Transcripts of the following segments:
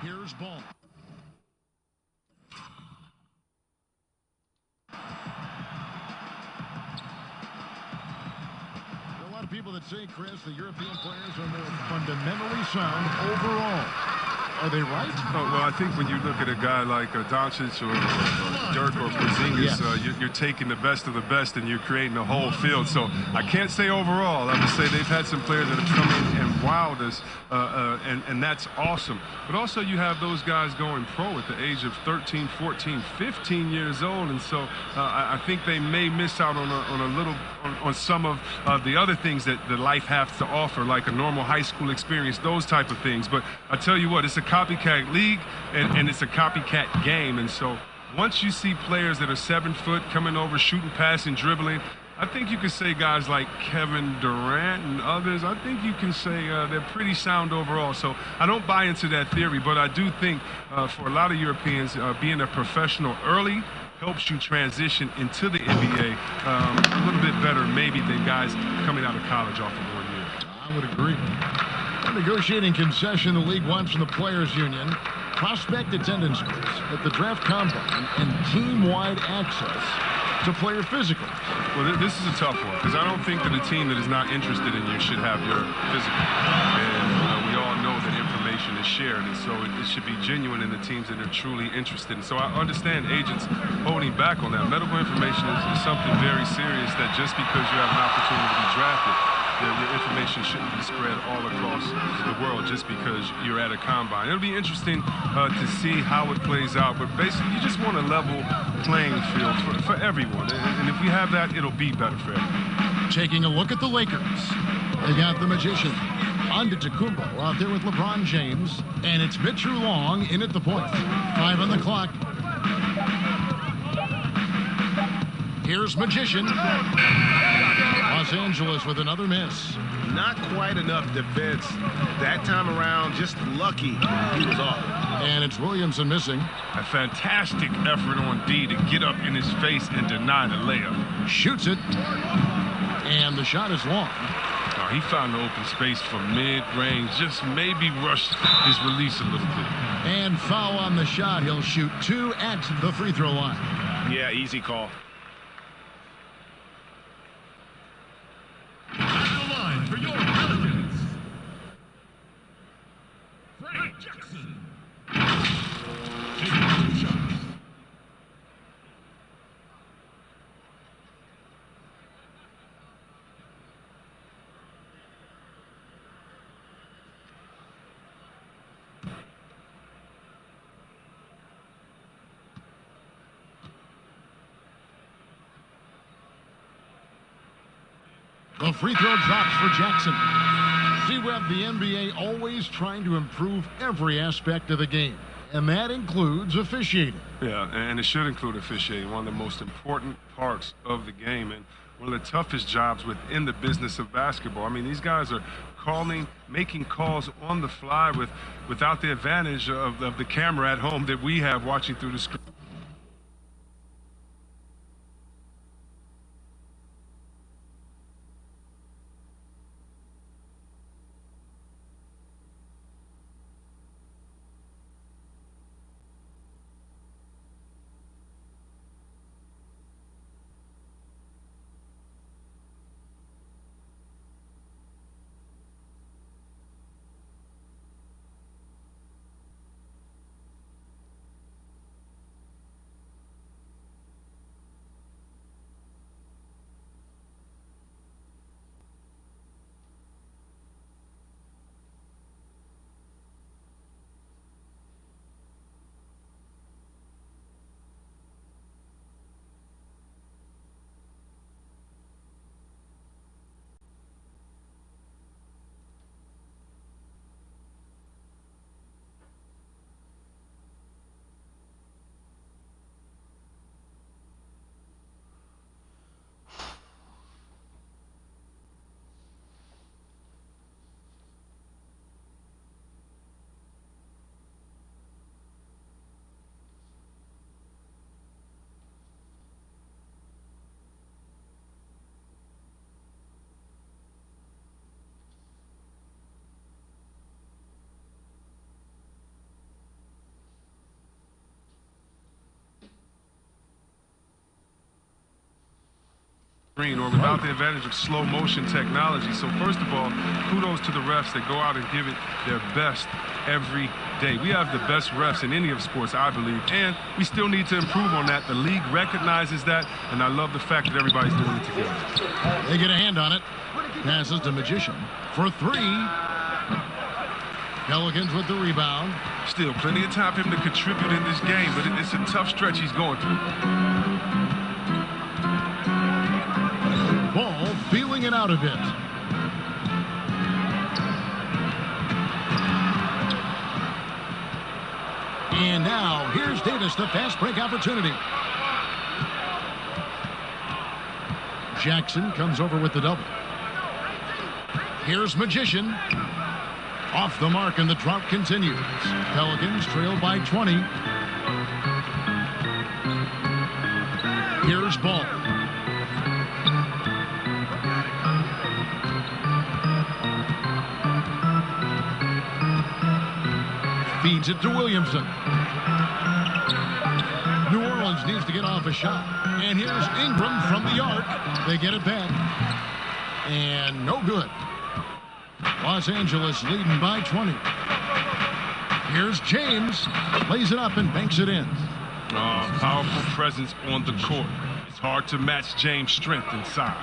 Here's Ball. There are a lot of people that say, Chris, the European players are more fundamentally sound overall. Are they right? Oh, well, I think when you look at a guy like Doncic or Dirk or Porzingis, Yes. you're taking the best of the best and you're creating a whole field. So I can't say overall. I would say they've had some players that have come in and wowed us, and that's awesome. But also you have those guys going pro at the age of 13, 14, 15 years old, and so I think they may miss out on some of the other things that the life has to offer, like a normal high school experience, those type of things. But I tell you what, it's a copycat league and it's a copycat game, and so once you see players that are 7 foot coming over, shooting, passing, dribbling, I think you could say guys like Kevin Durant and others, I think you can say they're pretty sound overall. So I don't buy into that theory, but I do think for a lot of Europeans, being a professional early helps you transition into the NBA a little bit better maybe than guys coming out of college off of 1 year. I would agree. A negotiating concession the league wants from the Players Union: prospect attendance at the draft combine and team-wide access to player physicals. Well, this is a tough one because I don't think that a team that is not interested in you should have your physical. And we all know that information is shared, and so it should be genuine in the teams that are truly interested. And so I understand agents holding back on that. Medical information is something very serious that just because you have an opportunity to be drafted, your information shouldn't be spread all across the world just because you're at a combine. It'll be interesting to see how it plays out, but basically you just want a level playing field for everyone. And if we have that, it'll be better for everyone. Taking a look at the Lakers. They got the magician, Antetokounmpo, out there with LeBron James, and it's Mitchell Long in at the point. 5 on the clock. Here's Magician. Los Angeles with another miss. Not quite enough defense that time around. Just lucky he was off. And it's Williamson missing. A fantastic effort on D to get up in his face and deny the layup. Shoots it. And the shot is long. Oh, he found the open space from mid-range. Just maybe rushed his release a little bit. And foul on the shot. He'll shoot 2 at the free throw line. Yeah, easy call. The line for your Pelicans, Frank Jackson. Taking 2 shots. The free throw drops for Jackson. See, Webb, the NBA always trying to improve every aspect of the game, and that includes officiating. Yeah, and it should include officiating, one of the most important parts of the game and one of the toughest jobs within the business of basketball. I mean, these guys are making calls on the fly without the advantage of the camera at home that we have watching through the screen. screen or without the advantage of slow motion technology. So first of all, kudos to the refs that go out and give it their best every day. We have the best refs in any of sports, I believe, and we still need to improve on that. The league recognizes that, and I love the fact that everybody's doing it together. They get a hand on it. Passes to Magician for 3. Pelicans with the rebound. Still plenty of time for him to contribute in this game, but it's a tough stretch he's going through. Ball feeling it out a bit. And now, here's Davis, the fast break opportunity. Jackson comes over with the double. Here's Magician. Off the mark, and the drought continues. Pelicans trail by 20. Here's Ball. Feeds it to Williamson. New Orleans needs to get off a shot. And here's Ingram from the arc. They get it back. And no good. Los Angeles leading by 20. Here's James. Lays it up and banks it in. Oh, powerful presence on the court. It's hard to match James' strength inside.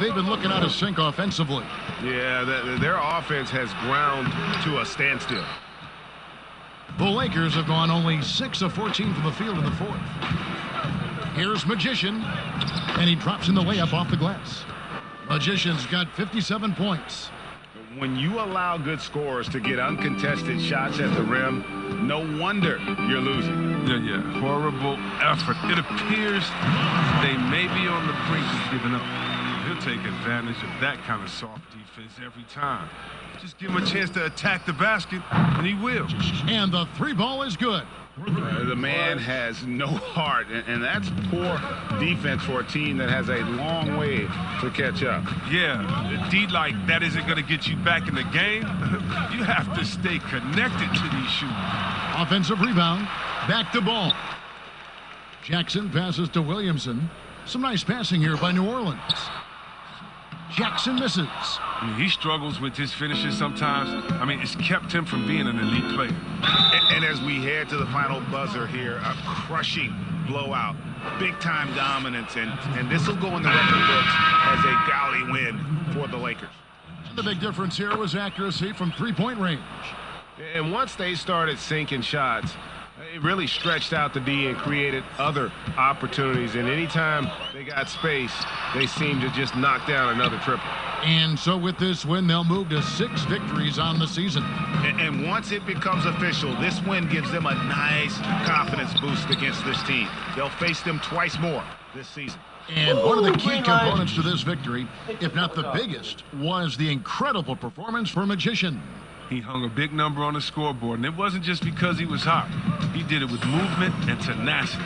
They've been looking out of sync offensively. Yeah, their offense has ground to a standstill. The Lakers have gone only 6 of 14 from the field in the fourth. Here's Magician, and he drops in the layup off the glass. Magician's got 57 points. When you allow good scorers to get uncontested shots at the rim, no wonder you're losing. Yeah. Horrible effort. It appears they may be on the brink of giving up. He'll take advantage of that kind of soft defense every time. Just give him a chance to attack the basket, and he will. And the 3 ball is good. The man has no heart, and that's poor defense for a team that has a long way to catch up. Yeah, D like that isn't going to get you back in the game. You have to stay connected to these shooters. Offensive rebound. Back to Ball. Jackson passes to Williamson. Some nice passing here by New Orleans. Jackson misses. I mean, he struggles with his finishes sometimes. I mean, it's kept him from being an elite player. And as we head to the final buzzer here, a crushing blowout, big-time dominance, and this will go in the record books as a gaudy win for the Lakers. The big difference here was accuracy from 3-point range. And once they started sinking shots, it really stretched out the D and created other opportunities. And anytime they got space, they seemed to just knock down another triple. And so with this win, they'll move to 6 victories on the season. And once it becomes official, this win gives them a nice confidence boost against this team. They'll face them twice more this season. And one of the key components to this victory, if not the biggest, was the incredible performance for Magician. He hung a big number on the scoreboard, and it wasn't just because he was hot. He did it with movement and tenacity.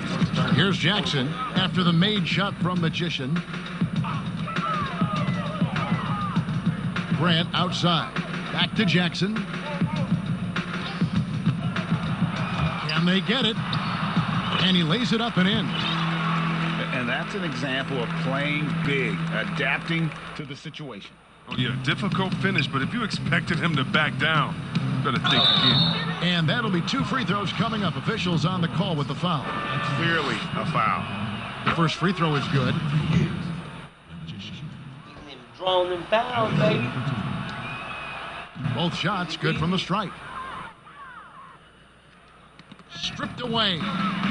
Here's Jackson after the made shot from Magician. Grant outside. Back to Jackson. Can they get it? And he lays it up and in. And that's an example of playing big, adapting to the situation. Oh, yeah, difficult finish, but if you expected him to back down, you better think again. And that'll be 2 free throws coming up. Officials on the call with the foul. Clearly a foul. The first free throw is good. Drawing them foul, baby. Both shots good from the stripe. Stripped away.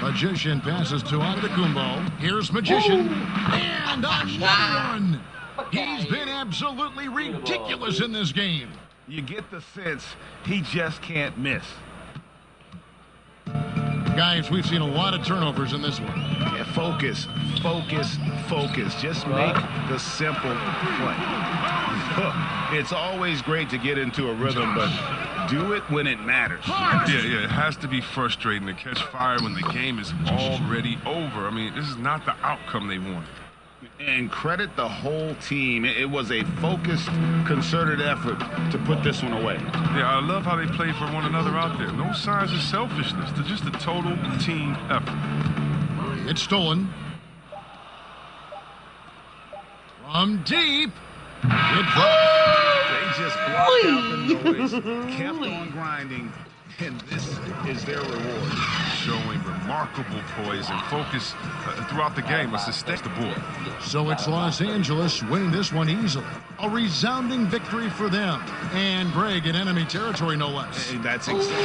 Magician passes to Antetokounmpo. Here's Magician. And another one. He's been absolutely ridiculous in this game. You get the sense he just can't miss. Guys, we've seen a lot of turnovers in this one. Yeah, focus. Just make the simple play. It's always great to get into a rhythm, but do it when it matters. Yeah, it has to be frustrating to catch fire when the game is already over. I mean, this is not the outcome they wanted. And credit the whole team. It was a focused, concerted effort to put this one away. Yeah, I love how they play for one another out there. No signs of selfishness. They're just a total team effort. It's stolen. From deep, it drops. They just blocked out the noise, kept on grinding, and this is their reward. Showing remarkable poise and focus throughout the game. A sustain the board. So it's Los Angeles winning this one easily. A resounding victory for them. And Greg in enemy territory, no less. And that's exactly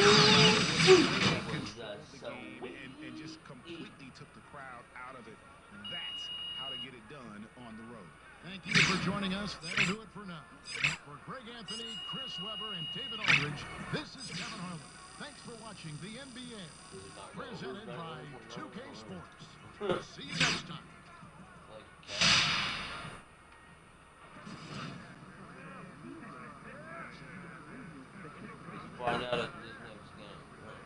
and just completely took the crowd out of it. That's how to get it done on the road. Thank you for joining us. That'll do it for now. For Greg Anthony, Chris Webber, and David Aldridge, this is Kevin Harlan. Thanks for watching the NBA, presented by 2K Sports. See you next time. Find out at this next game. Right.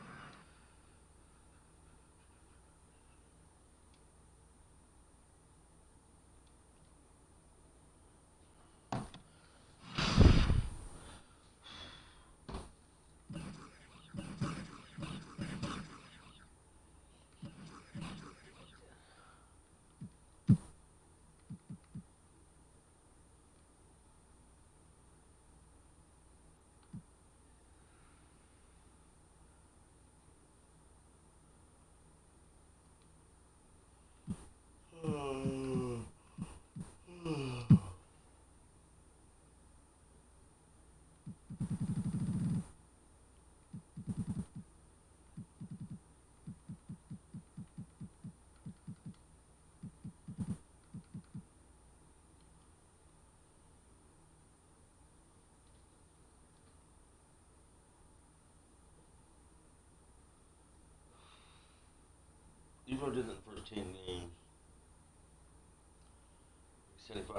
Devo did it in the first 10 games. 75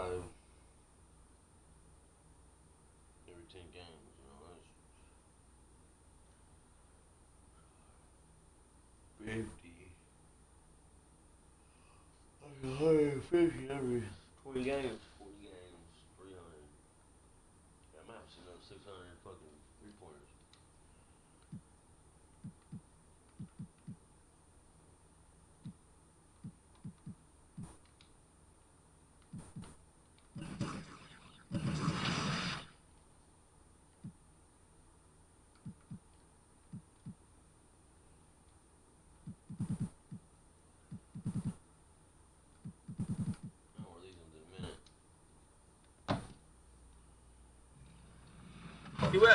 every 10 games, you know, that's 50. 150 every 20 games, 40 games, 300. I might have seen another 600 fucking 3-pointers.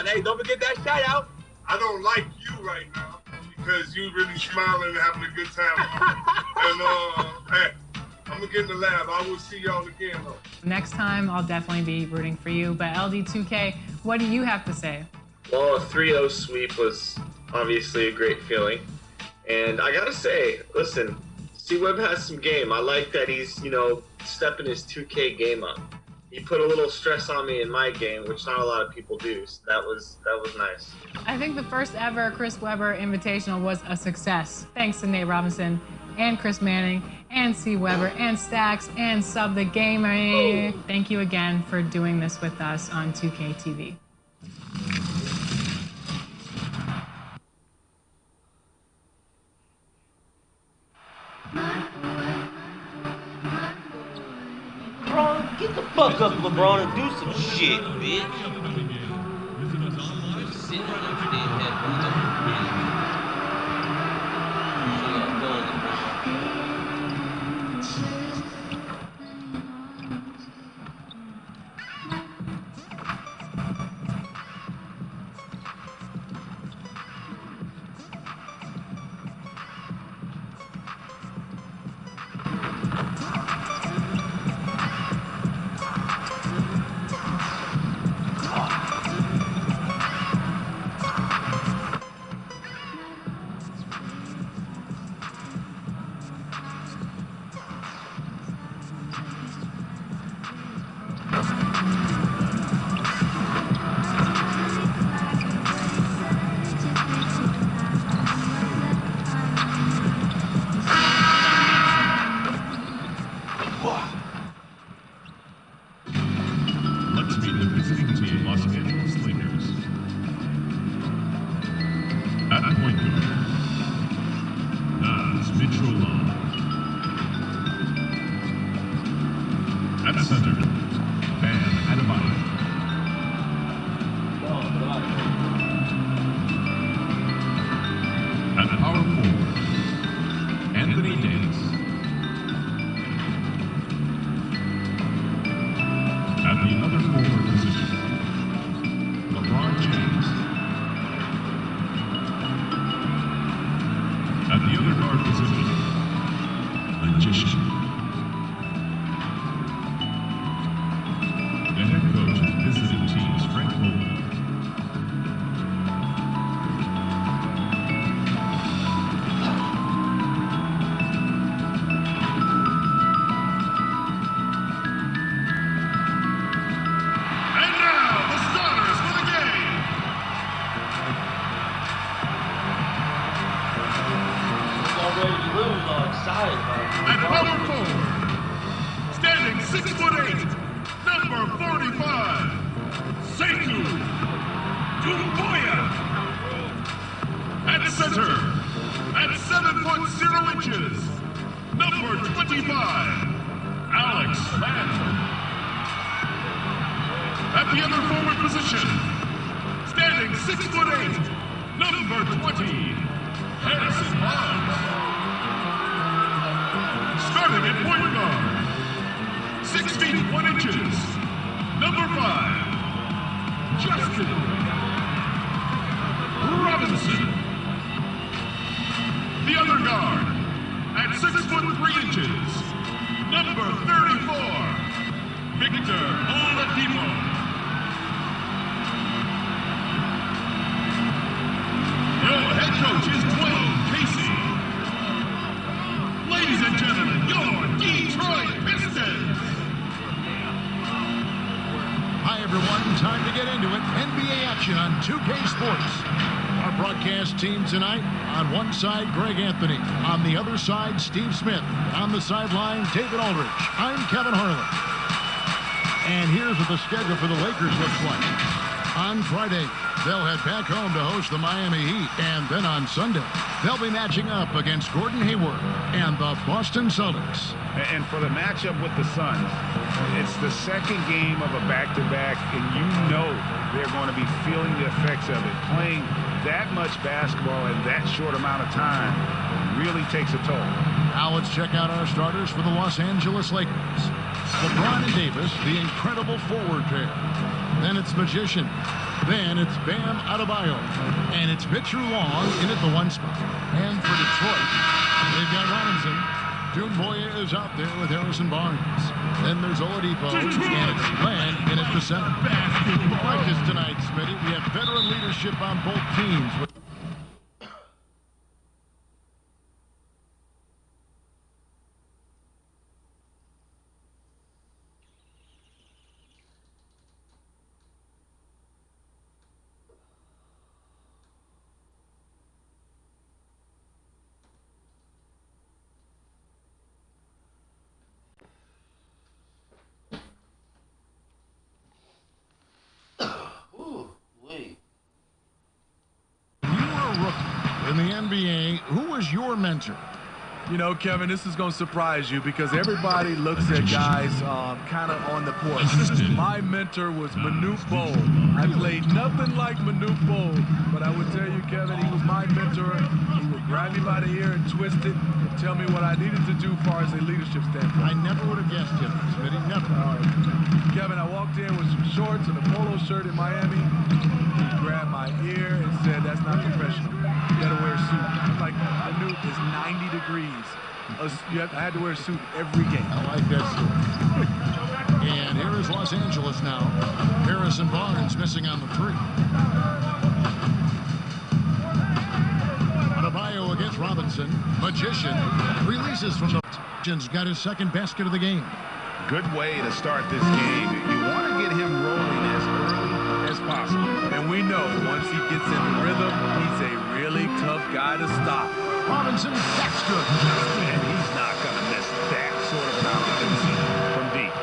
Hey, don't forget that shout out. I don't like you right now because you really smiling and having a good time. And hey, I'm gonna get in the lab. I will see y'all again though. Next time, I'll definitely be rooting for you. But LD2K, what do you have to say? Well, a 3-0 sweep was obviously a great feeling. And I gotta say, listen, C-Web has some game. I like that he's, stepping his 2K game up. He put a little stress on me in my game, which not a lot of people do. So that was nice. I think the first ever Chris Webber Invitational was a success. Thanks to Nate Robinson and Chris Manning and C. Webber and Stacks and Sub the Gamer. Thank you again for doing this with us on 2K TV. LeBron, get the fuck up, LeBron, and do some shit, bitch. Just sitting on them damn headphones up. So y'all done, Magician. The head coach of visiting teams, Frank Vogel. And now, the starters for the game. Already lose, all excited about it. At power forward, standing 6'8", number 45, Sekou Doumbouya. At center, at 7'0" number 25, Alex Len. At the other forward position, standing 6'8", number 20, Harrison Barnes. Starting at point guard, 6 feet 1 inches, number 5, Justin Robinson. The other guard, at 6 foot 3 inches, number 34, Victor Oladipo. Your head coach is Dwayne Casey. Ladies and gentlemen, your Detroit Pistons. Hi, everyone. Time to get into it. NBA action on 2K Sports. Our broadcast team tonight, on one side, Greg Anthony. On the other side, Steve Smith. On the sideline, David Aldridge. I'm Kevin Harlan. And here's what the schedule for the Lakers looks like. On Friday, they'll head back home to host the Miami Heat. And then on Sunday, they'll be matching up against Gordon Hayward and the Boston Celtics. And for the matchup with the Suns, it's the second game of a back-to-back, and you know they're going to be feeling the effects of it. Playing that much basketball in that short amount of time really takes a toll. Now let's check out our starters for the Los Angeles Lakers. LeBron and Davis, the incredible forward pair. Then it's Magician. Then it's Bam Adebayo. And it's Mitchell Long in at the 1 spot. And for Detroit, they've got Robinson. Doumbouya is out there with Harrison Barnes. Then there's Oladipo. And it's Len in at the center. Like this tonight, Smitty, we have veteran leadership on both teams. In the NBA, who was your mentor? You know, Kevin, this is going to surprise you because everybody looks at guys kind of on the court. My mentor was Manute Bol. I played nothing like Manute Bol, but I would tell you, Kevin, he was my mentor. He would grab me by the ear and twist it and tell me what I needed to do as far as a leadership standpoint. I never would have guessed him, Smitty, never. Kevin, I walked in with some shorts and a polo shirt in Miami. He grabbed my ear and said, "That's not professional. You gotta wear a suit." I'm like, Manute, it's 90 degrees. I had to wear a suit every game. I like that suit. And here is Los Angeles now. Harrison Barnes missing on the 3. Adebayo against Robinson. Magician releases from the... Magician's got his second basket of the game. Good way to start this game. You want to get him rolling as early as possible. And we know once he gets in the rhythm, he's a really tough guy to stop. Robinson, that's good. And he's not going to miss that sort of an opportunity from deep.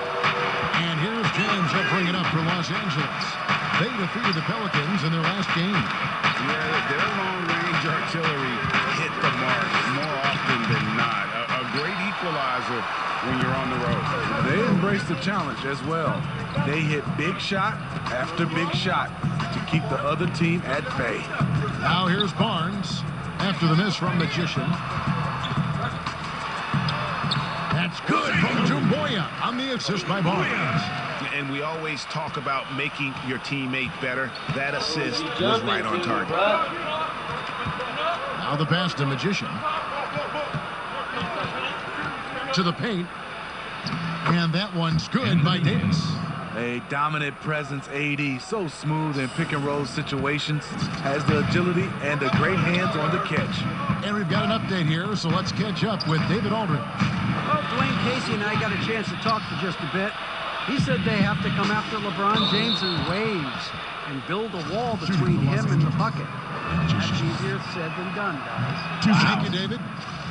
And here's James. He'll bring it up for Los Angeles. They defeated the Pelicans in their last game. Yeah, their long-range artillery hit the mark more often than not. A great equalizer when you're on the road. They embrace the challenge as well. They hit big shot after big shot to keep the other team at bay. Now here's Barnes after the miss from Magician. That's good from Doumbouya on the assist by Barnes. And we always talk about making your teammate better. That assist was right on target. Now the pass to Magician. to the paint. And that one's good by Davis. A dominant presence, AD, so smooth in pick and roll situations, has the agility and the great hands on the catch. And we've got an update here, so let's catch up with David Aldridge. Well, Dwayne Casey and I got a chance to talk for just a bit. He said they have to come after LeBron James in waves and build a wall between him and the bucket. That's easier said than done, guys. Thank you, David.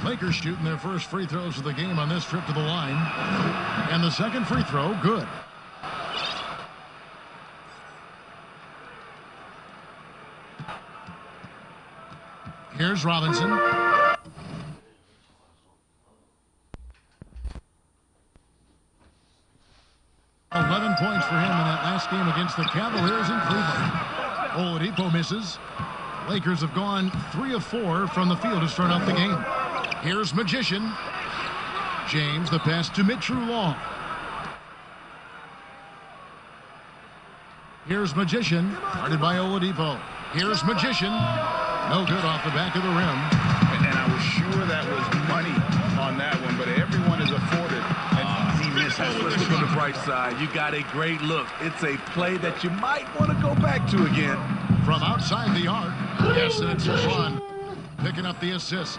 Lakers shooting their first free throws of the game on this trip to the line. And the second free throw, good. Here's Robinson. $11 points for him in that last game against the Cavaliers in Cleveland. Oladipo misses. Lakers have gone 3 of 4 from the field to start out the game. Here's Magician. James, the pass to Mitchell Long. Here's Magician, guarded by Oladipo. Here's Magician. No good off the back of the rim. And I was sure that was money on that one, but everyone is afforded. And he missed. Let's look on the bright side. You got a great look. It's a play that you might want to go back to again. From outside the arc. Yes, and it's LeBron picking up the assist.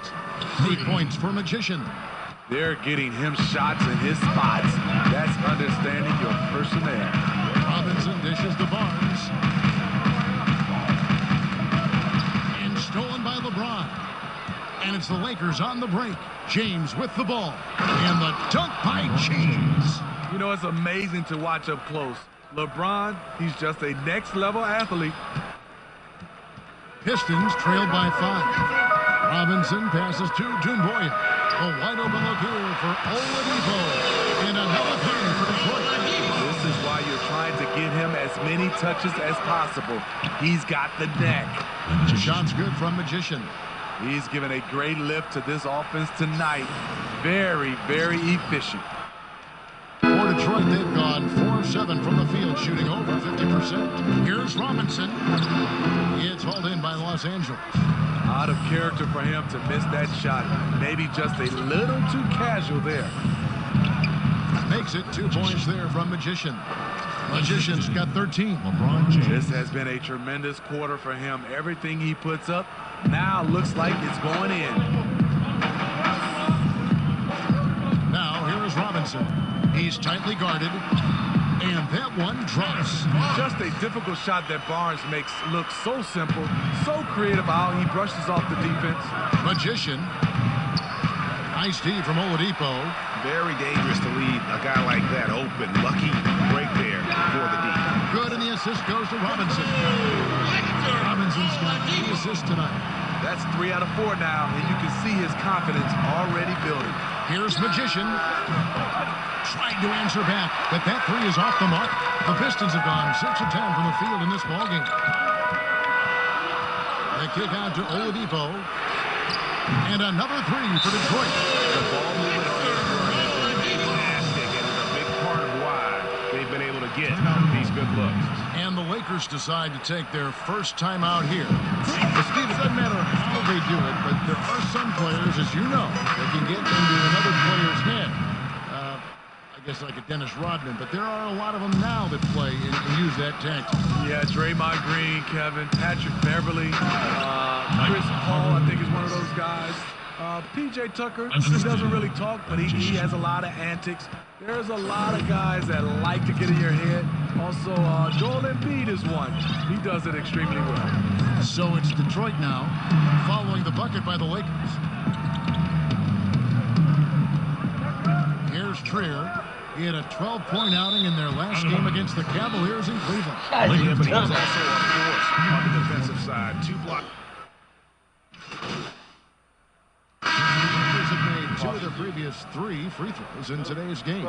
8 points for Magician. They're getting him shots in his spots. That's understanding your personnel. Robinson dishes to Barnes. And stolen by LeBron. And it's the Lakers on the break. James with the ball. And the dunk by James. You know, it's amazing to watch up close. LeBron, he's just a next-level athlete. Pistons trailed by 5. Robinson passes to Doumbouya. A wide open look here for Oladipo. And another three for Detroit. This is why you're trying to get him as many touches as possible. He's got the neck. Shot's good from Magician. He's given a great lift to this offense tonight. Very, very efficient. For Detroit, they've gone 4 of 7 from the field, shooting over 50%. Here's Robinson. It's hauled in by Los Angeles. Out of character for him to miss that shot. Maybe just a little too casual there. Makes it 2 points there from Magician. Magician's got 13. LeBron James. This has been a tremendous quarter for him. Everything he puts up now looks like it's going in. Now here is Robinson. He's tightly guarded. And that one drops. Just a difficult shot that Barnes makes look so simple, so creative how he brushes off the defense. Magician. Nice D from Oladipo. Very dangerous to leave a guy like that open. Lucky break there for the D. Good, and the assist goes to Robinson. Robinson's got 8 assists tonight. That's 3 out of 4 now, and you can see his confidence already building. Here's Magician. Trying to answer back, but that 3 is off the mark. The Pistons have gone 6 of 10 from the field in this ballgame. They kick out to Oladipo. And another 3 for Detroit. The ball movement has been fantastic, and it's a big part of why they've been able to get these good looks. And the Lakers decide to take their first time out here. Steve, it doesn't matter how they do it, but there are some players, as you know, that can get into another player's head. I guess like a Dennis Rodman, but there are a lot of them now that play and use that tactic. Yeah, Draymond Green, Kevin, Patrick Beverly, Chris Paul, I think is one of those guys. PJ Tucker, he doesn't really talk, but he has a lot of antics. There's a lot of guys that like to get in your head. Also, Joel Embiid is one. He does it extremely well. So it's Detroit now, following the bucket by the Lakers. Here's Trier. He had a 12-point outing in their last game against the Cavaliers in Cleveland. Yeah, but he was also a force on the defensive side. 2 blocks. Lakers have made 2 of their previous 3 free throws in today's game.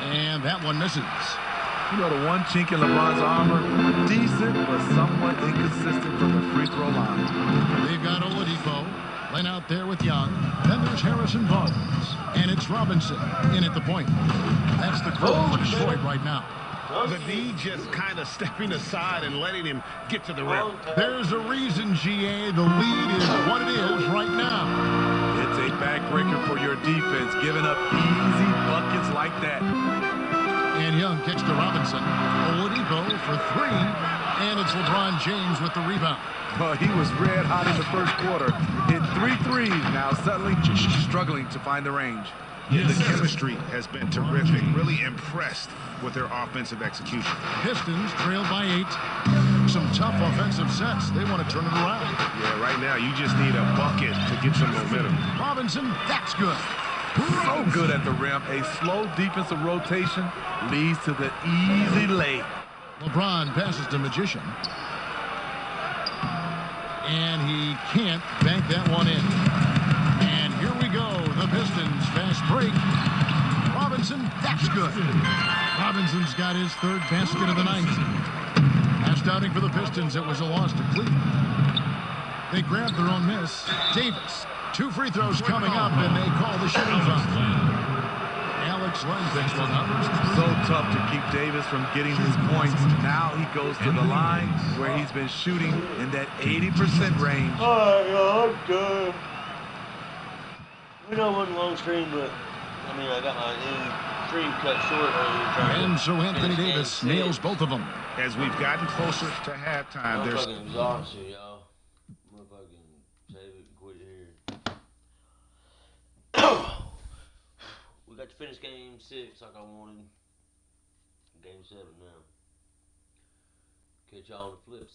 And that one misses. You know, the one chink in LeBron's armor, decent, but somewhat inconsistent from the free throw line. They've got Oladipo. Len out there with Young. Then there's Harrison Barnes. And it's Robinson in at the point. That's the growth for Detroit right now. The D just kind of stepping aside and letting him get to the rim. There's a reason, GA. The lead is what it is right now. It's a backbreaker for your defense, giving up easy buckets like that. And Young kicks to Robinson. Oladipo for three. And it's LeBron James with the rebound. Well, he was red hot in the first quarter. Hit 3 threes. Now suddenly struggling to find the range. Yeah, the chemistry has been terrific. Really impressed with their offensive execution. Pistons trailed by 8. Some tough offensive sets. They want to turn it around. Yeah, right now you just need a bucket to get some momentum. Robinson, that's good. So good at the rim. A slow defensive rotation leads to the easy lay. LeBron passes to Magician. And he can't bank that one in. And here we go. The Pistons fast break. Robinson, that's good. Robinson's got his third basket of the night. Last outing for the Pistons, it was a loss to Cleveland. They grabbed their own miss. Davis, 2 free throws coming up, and they call the shooting foul. Alex Len picks one up. So tough to keep Davis from getting his points. Now he goes to the line where he's been shooting in that 80% range. Oh, I'm done. We know it wasn't a long stream, but I mean, I got my stream cut short earlier. And so Anthony Davis nails both of them. As we've gotten closer to halftime, I'm there's fucking exhausted, y'all. I'm gonna fucking save it and quit here. We got to finish game 6 like I wanted. Game 7 now. Catch y'all on the flips.